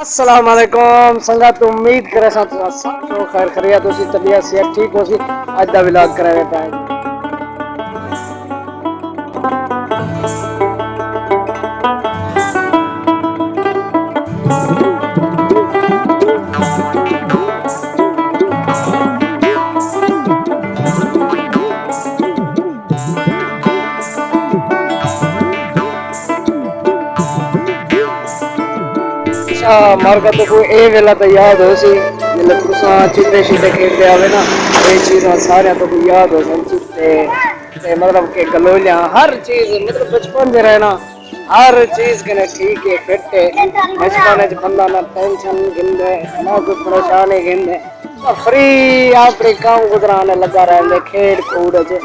अस्सलाम वालेकुम संगत, उम्मीद करे सब खैर खैरियत होसी, तबीयत सेहत ठीक होसी। आज दा व्लॉग करावे पाए मार्का तो कोई ए वेला तो याद हो सी जिल्ले तुसां चिट्टे शिट्टे खेलते आवे ना, ये चीज़ां सारियां तो कोई याद हो सन। चिट्टे मतलब के गलोलियां हर चीज़ मतलब बचपन जे रहना हर चीज़ कने ठीक है फिट है। बचपन च बंदा ना टेंशन गिंदे ना कोई परेशानी गिंदे, फ्री अपने काम गुजराने लगा रहंदे, खेड कूद च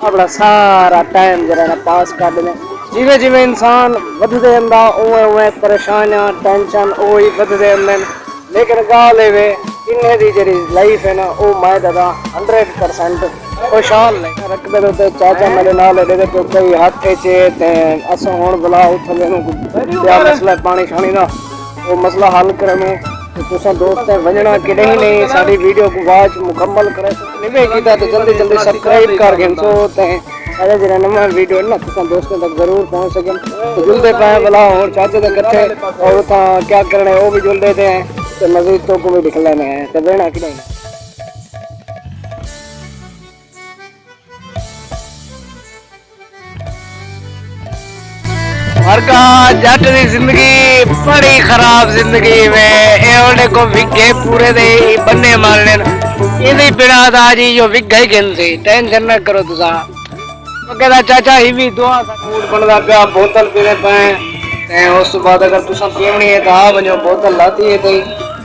अपना सारा टाइम जरा ना पास कर देने। जिमें जिमें इंसान वधदे अंदा उवें उवें परेशानियां टेंशन ओही वधदे अंदे, लेकिन गाल एवे इन्ने दी जेह्ड़ी लाइफ है ना वो मैं दादा 100% खुशहाल रखदे ते चाचा मेरे नाल एडे तो कई हाथे च ते अस हुण बुला उत्थे मैनू क्या मसला पानी शानी दा वो मसला हल करने तो तुसां दोस्तें वजना कि नहीं साडी वीडियो को वाच मुकम्मल करे निवे कीता तो जल्दी जल्दी सब्सक्राइब कर गए सो ते अरे जरा नवा वीडियो ना तुसां दोस्तों तक जरूर पहुंच सकें। तो जुलदे पाए भला और चाचे दे इकट्ठे और उता क्या करने वो भी जुलदे थे तो मजीद तो को भी दिख लेने हैं तो बहना कि नहीं। मरका जट दी जिंदगी बड़ी खराब जिंदगी में एवडे को विगे पूरे दे बन्ने मारने इदी बिना दा जी जो विग ही गिन सी टेंशन ना करो तुसा। तो कहता चाचा ही भी दुआ फूड बनदा पिया बोतल पीने पे ते उस बाद अगर तुसा पीवनी है तो आ वजो बोतल लाती है तो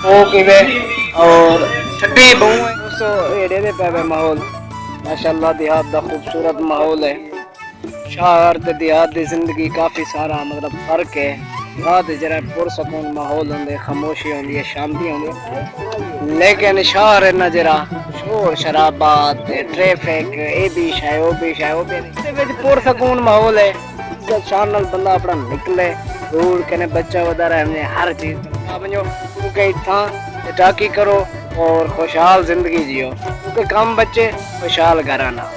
वो पीवे और ठंडी बहु दोस्तों एड़े दे पे माहौल माशाल्लाह देहात दा खूबसूरत माहौल है। शहर ते देहात दी जिंदगी काफी सारा मतलब फर्क है। रात जरा पुरसकून माहौल होंदे, खामोशी होंदी है, शांति होंदी है, लेकिन शहर है ना जरा शोर शराबा ट्रैफिक ए भी शाय वो भी शाय वो भी नहीं पुरसकून माहौल है। जब शाम नाल बंदा अपना निकले दूर कने बच्चा वदा रहने हर चीज बनो क्योंकि इतना टाकी करो और खुशहाल जिंदगी जियो क्योंकि कम बच्चे खुशहाल घराना।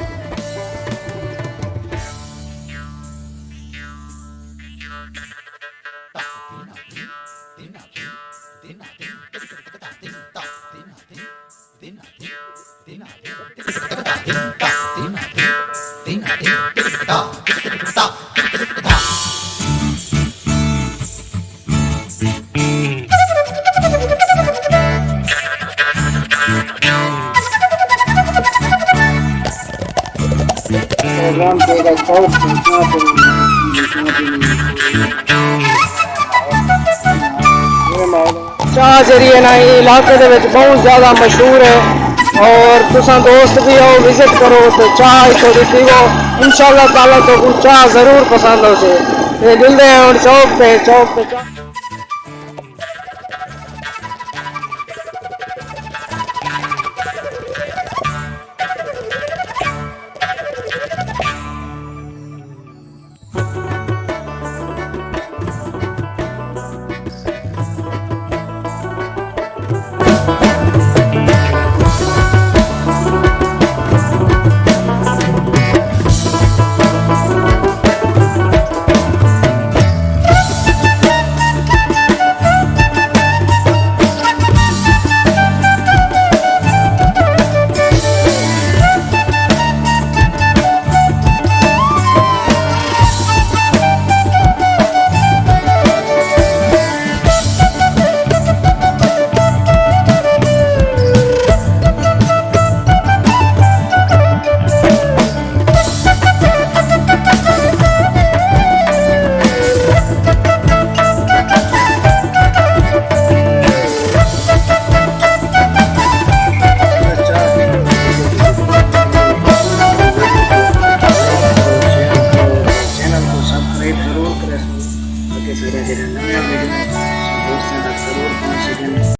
चाह जरिए ना इलाके दे विच बहुत ज़्यादा मशहूर है और तुसा दोस्त भी आओ विजिट करो तो चाह थोड़ी पीवो इंशाअल्लाह ताला तो चाह जरूर पसंद हो से। मिलते हैं चौक पे चाह